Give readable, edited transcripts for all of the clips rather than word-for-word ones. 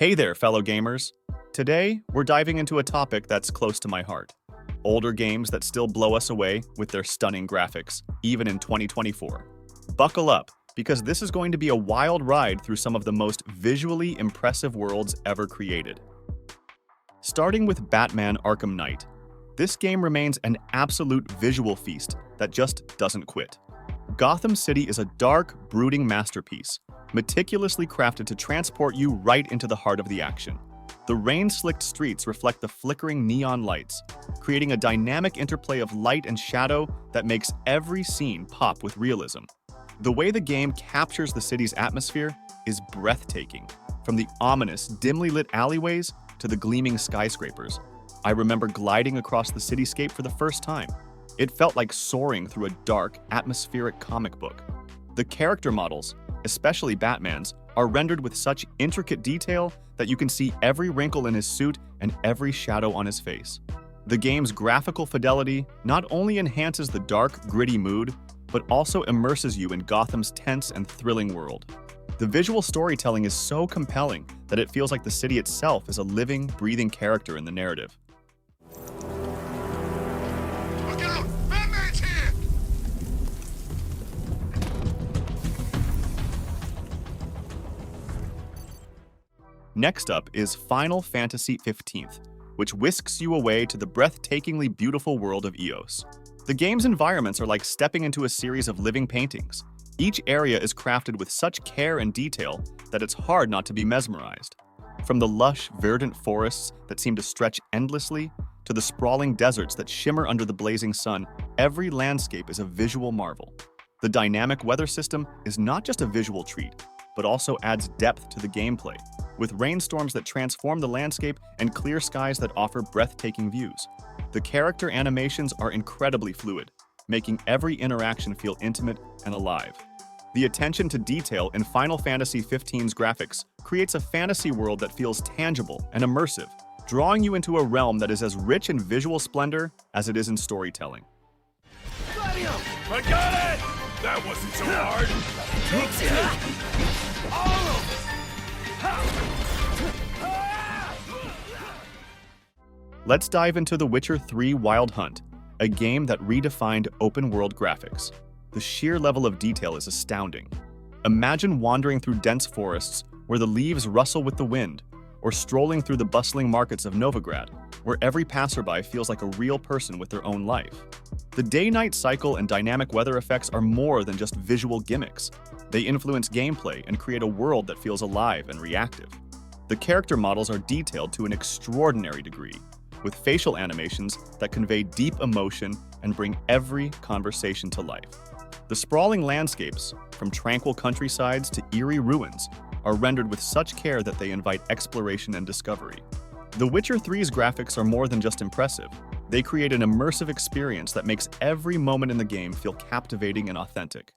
Hey there, fellow gamers! Today, we're diving into a topic that's close to my heart. Older games that still blow us away with their stunning graphics, even in 2024. Buckle up, because this is going to be a wild ride through some of the most visually impressive worlds ever created. Starting with Batman Arkham Knight, this game remains an absolute visual feast that just doesn't quit. Gotham City is a dark, brooding masterpiece, meticulously crafted to transport you right into the heart of the action. The rain-slicked streets reflect the flickering neon lights, creating a dynamic interplay of light and shadow that makes every scene pop with realism. The way the game captures the city's atmosphere is breathtaking, from the ominous, dimly lit alleyways to the gleaming skyscrapers. I remember gliding across the cityscape for the first time. It felt like soaring through a dark, atmospheric comic book. The character models, especially Batman's, are rendered with such intricate detail that you can see every wrinkle in his suit and every shadow on his face. The game's graphical fidelity not only enhances the dark, gritty mood, but also immerses you in Gotham's tense and thrilling world. The visual storytelling is so compelling that it feels like the city itself is a living, breathing character in the narrative. Look out! Batman's here! Next up is Final Fantasy XV, which whisks you away to the breathtakingly beautiful world of Eos. The game's environments are like stepping into a series of living paintings. Each area is crafted with such care and detail that it's hard not to be mesmerized. From the lush, verdant forests that seem to stretch endlessly, to the sprawling deserts that shimmer under the blazing sun, every landscape is a visual marvel. The dynamic weather system is not just a visual treat, but also adds depth to the gameplay, with rainstorms that transform the landscape and clear skies that offer breathtaking views. The character animations are incredibly fluid, making every interaction feel intimate and alive. The attention to detail in Final Fantasy XV's graphics creates a fantasy world that feels tangible and immersive, drawing you into a realm that is as rich in visual splendor as it is in storytelling. I got it! That wasn't so hard! Let's dive into The Witcher 3 Wild Hunt, a game that redefined open-world graphics. The sheer level of detail is astounding. Imagine wandering through dense forests where the leaves rustle with the wind, or strolling through the bustling markets of Novigrad, where every passerby feels like a real person with their own life. The day-night cycle and dynamic weather effects are more than just visual gimmicks. They influence gameplay and create a world that feels alive and reactive. The character models are detailed to an extraordinary degree, with facial animations that convey deep emotion and bring every conversation to life. The sprawling landscapes, from tranquil countrysides to eerie ruins, are rendered with such care that they invite exploration and discovery. The Witcher 3's graphics are more than just impressive. They create an immersive experience that makes every moment in the game feel captivating and authentic.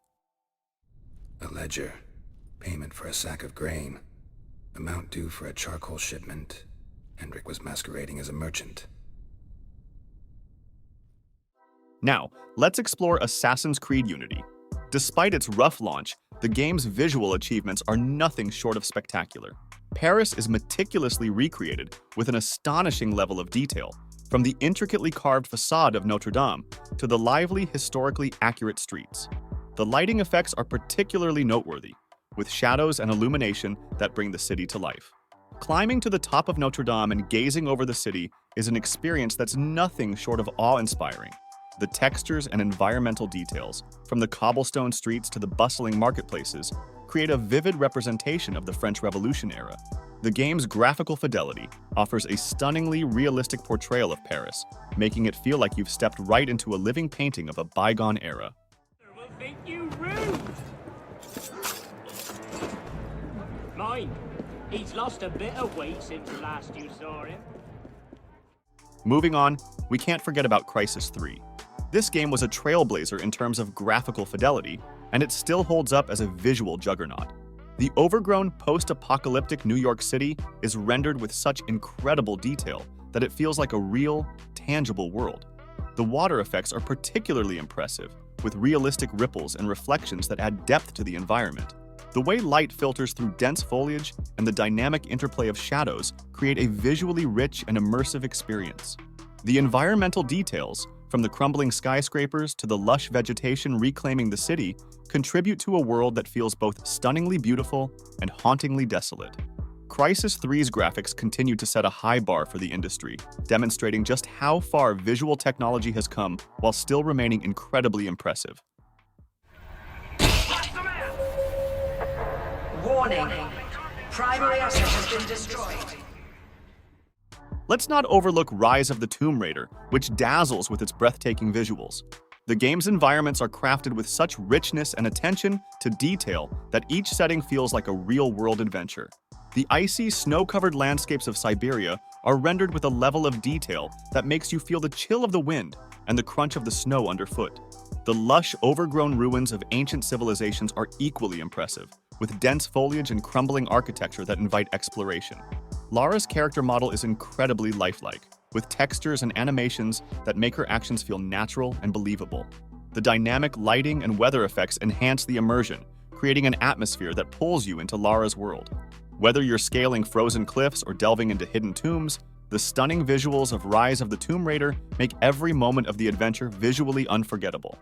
A ledger. Payment for a sack of grain. Amount due for a charcoal shipment. Hendrik was masquerading as a merchant. Now, let's explore Assassin's Creed Unity. Despite its rough launch, the game's visual achievements are nothing short of spectacular. Paris is meticulously recreated with an astonishing level of detail, from the intricately carved facade of Notre Dame to the lively, historically accurate streets. The lighting effects are particularly noteworthy, with shadows and illumination that bring the city to life. Climbing to the top of Notre Dame and gazing over the city is an experience that's nothing short of awe-inspiring. The textures and environmental details, from the cobblestone streets to the bustling marketplaces, create a vivid representation of the French Revolution era. The game's graphical fidelity offers a stunningly realistic portrayal of Paris, making it feel like you've stepped right into a living painting of a bygone era. Will think you rude. Mine. He's lost a bit of weight since last you saw him. Moving on, we can't forget about Crysis 3. This game was a trailblazer in terms of graphical fidelity, and it still holds up as a visual juggernaut. The overgrown post-apocalyptic New York City is rendered with such incredible detail that it feels like a real, tangible world. The water effects are particularly impressive, with realistic ripples and reflections that add depth to the environment. The way light filters through dense foliage and the dynamic interplay of shadows create a visually rich and immersive experience. The environmental details, from the crumbling skyscrapers to the lush vegetation reclaiming the city, contribute to a world that feels both stunningly beautiful and hauntingly desolate. Crysis 3's graphics continue to set a high bar for the industry, demonstrating just how far visual technology has come while still remaining incredibly impressive. Warning. Primary asset has been destroyed. Let's not overlook Rise of the Tomb Raider, which dazzles with its breathtaking visuals. The game's environments are crafted with such richness and attention to detail that each setting feels like a real-world adventure. The icy, snow-covered landscapes of Siberia are rendered with a level of detail that makes you feel the chill of the wind and the crunch of the snow underfoot. The lush, overgrown ruins of ancient civilizations are equally impressive, with dense foliage and crumbling architecture that invite exploration. Lara's character model is incredibly lifelike, with textures and animations that make her actions feel natural and believable. The dynamic lighting and weather effects enhance the immersion, creating an atmosphere that pulls you into Lara's world. Whether you're scaling frozen cliffs or delving into hidden tombs, the stunning visuals of Rise of the Tomb Raider make every moment of the adventure visually unforgettable.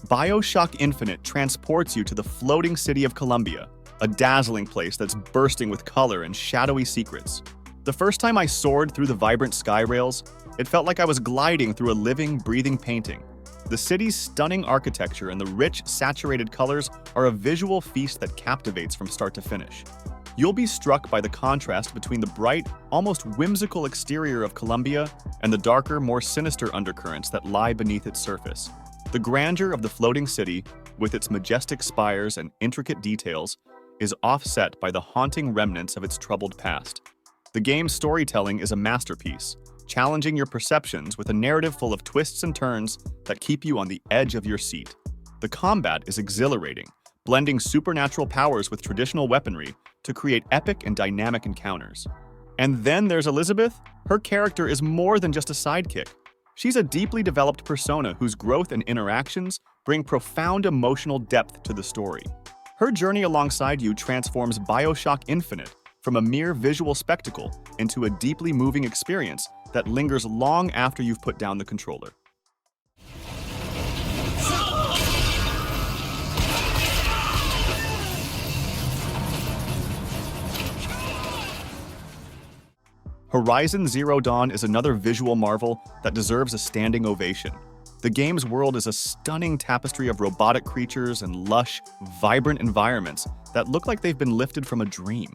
BioShock Infinite transports you to the floating city of Columbia, a dazzling place that's bursting with color and shadowy secrets. The first time I soared through the vibrant sky rails, it felt like I was gliding through a living, breathing painting. The city's stunning architecture and the rich, saturated colors are a visual feast that captivates from start to finish. You'll be struck by the contrast between the bright, almost whimsical exterior of Columbia and the darker, more sinister undercurrents that lie beneath its surface. The grandeur of the floating city, with its majestic spires and intricate details, is offset by the haunting remnants of its troubled past. The game's storytelling is a masterpiece, challenging your perceptions with a narrative full of twists and turns that keep you on the edge of your seat. The combat is exhilarating, blending supernatural powers with traditional weaponry to create epic and dynamic encounters. And then there's Elizabeth. Her character is more than just a sidekick. She's a deeply developed persona whose growth and interactions bring profound emotional depth to the story. Her journey alongside you transforms BioShock Infinite from a mere visual spectacle into a deeply moving experience that lingers long after you've put down the controller. Horizon Zero Dawn is another visual marvel that deserves a standing ovation. The game's world is a stunning tapestry of robotic creatures and lush, vibrant environments that look like they've been lifted from a dream.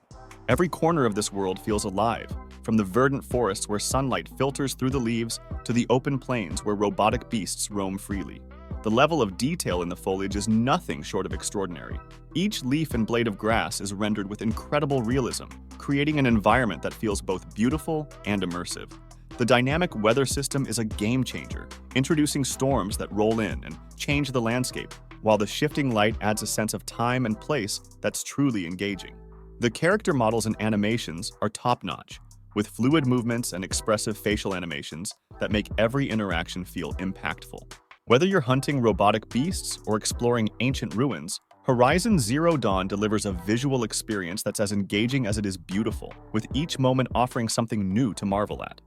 Every corner of this world feels alive, from the verdant forests where sunlight filters through the leaves to the open plains where robotic beasts roam freely. The level of detail in the foliage is nothing short of extraordinary. Each leaf and blade of grass is rendered with incredible realism, creating an environment that feels both beautiful and immersive. The dynamic weather system is a game changer, introducing storms that roll in and change the landscape, while the shifting light adds a sense of time and place that's truly engaging. The character models and animations are top-notch, with fluid movements and expressive facial animations that make every interaction feel impactful. Whether you're hunting robotic beasts or exploring ancient ruins, Horizon Zero Dawn delivers a visual experience that's as engaging as it is beautiful, with each moment offering something new to marvel at.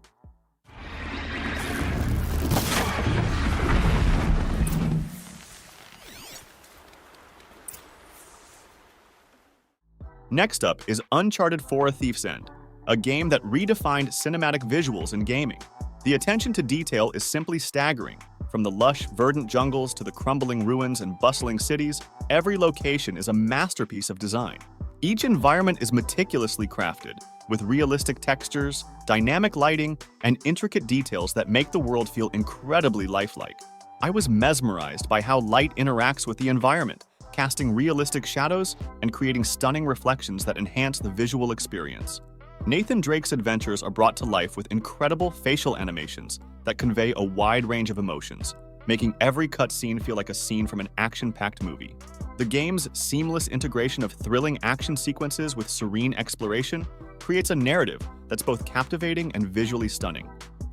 Next up is Uncharted 4: A Thief's End, a game that redefined cinematic visuals in gaming. The attention to detail is simply staggering. From the lush, verdant jungles to the crumbling ruins and bustling cities, every location is a masterpiece of design. Each environment is meticulously crafted, with realistic textures, dynamic lighting, and intricate details that make the world feel incredibly lifelike. I was mesmerized by how light interacts with the environment, casting realistic shadows and creating stunning reflections that enhance the visual experience. Nathan Drake's adventures are brought to life with incredible facial animations that convey a wide range of emotions. making every cutscene feel like a scene from an action-packed movie. The game's seamless integration of thrilling action sequences with serene exploration creates a narrative that's both captivating and visually stunning.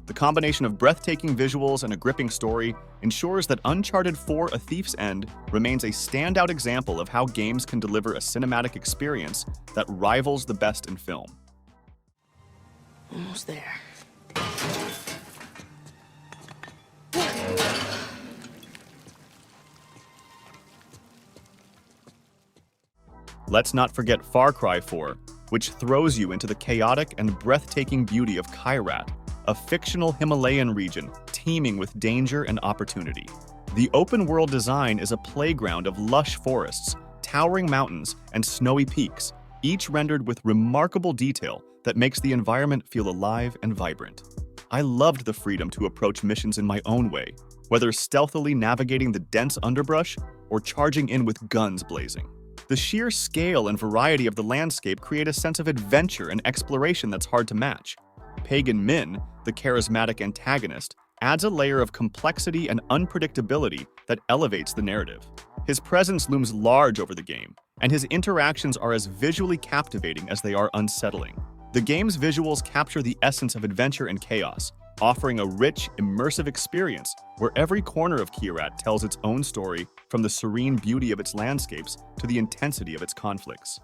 The combination of breathtaking visuals and a gripping story ensures that Uncharted 4: A Thief's End remains a standout example of how games can deliver a cinematic experience that rivals the best in film. Almost there. Let's not forget Far Cry 4, which throws you into the chaotic and breathtaking beauty of Kyrat, a fictional Himalayan region teeming with danger and opportunity. The open-world design is a playground of lush forests, towering mountains, and snowy peaks, each rendered with remarkable detail that makes the environment feel alive and vibrant. I loved the freedom to approach missions in my own way, whether stealthily navigating the dense underbrush or charging in with guns blazing. The sheer scale and variety of the landscape create a sense of adventure and exploration that's hard to match. Pagan Min, the charismatic antagonist, adds a layer of complexity and unpredictability that elevates the narrative. His presence looms large over the game, and his interactions are as visually captivating as they are unsettling. The game's visuals capture the essence of adventure and chaos, offering a rich, immersive experience where every corner of Kyrat tells its own story, from the serene beauty of its landscapes to the intensity of its conflicts.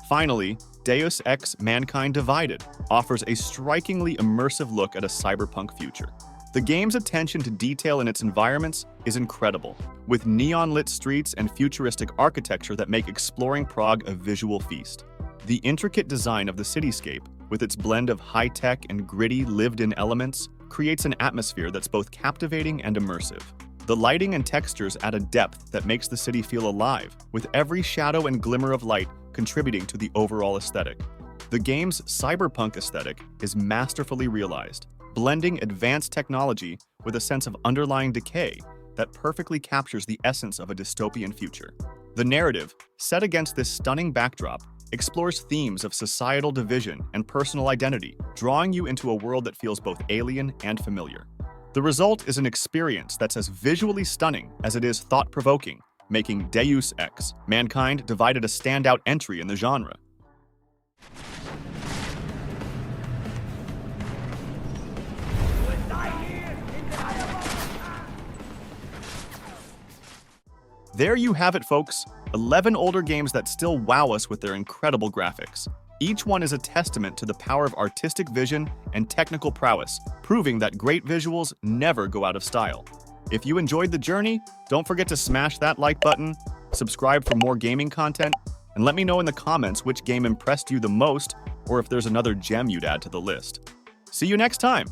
Finally, Deus Ex: Mankind Divided offers a strikingly immersive look at a cyberpunk future. The game's attention to detail in its environments is incredible, with neon-lit streets and futuristic architecture that make exploring Prague a visual feast. The intricate design of the cityscape, with its blend of high-tech and gritty, lived-in elements, creates an atmosphere that's both captivating and immersive. The lighting and textures add a depth that makes the city feel alive, with every shadow and glimmer of light contributing to the overall aesthetic. The game's cyberpunk aesthetic is masterfully realized, blending advanced technology with a sense of underlying decay that perfectly captures the essence of a dystopian future. The narrative, set against this stunning backdrop, explores themes of societal division and personal identity, drawing you into a world that feels both alien and familiar. The result is an experience that's as visually stunning as it is thought-provoking, making Deus Ex: Mankind Divided a standout entry in the genre. There you have it, folks. 11 older games that still wow us with their incredible graphics. Each one is a testament to the power of artistic vision and technical prowess, proving that great visuals never go out of style. If you enjoyed the journey, don't forget to smash that like button, subscribe for more gaming content, and let me know in the comments which game impressed you the most or if there's another gem you'd add to the list. See you next time!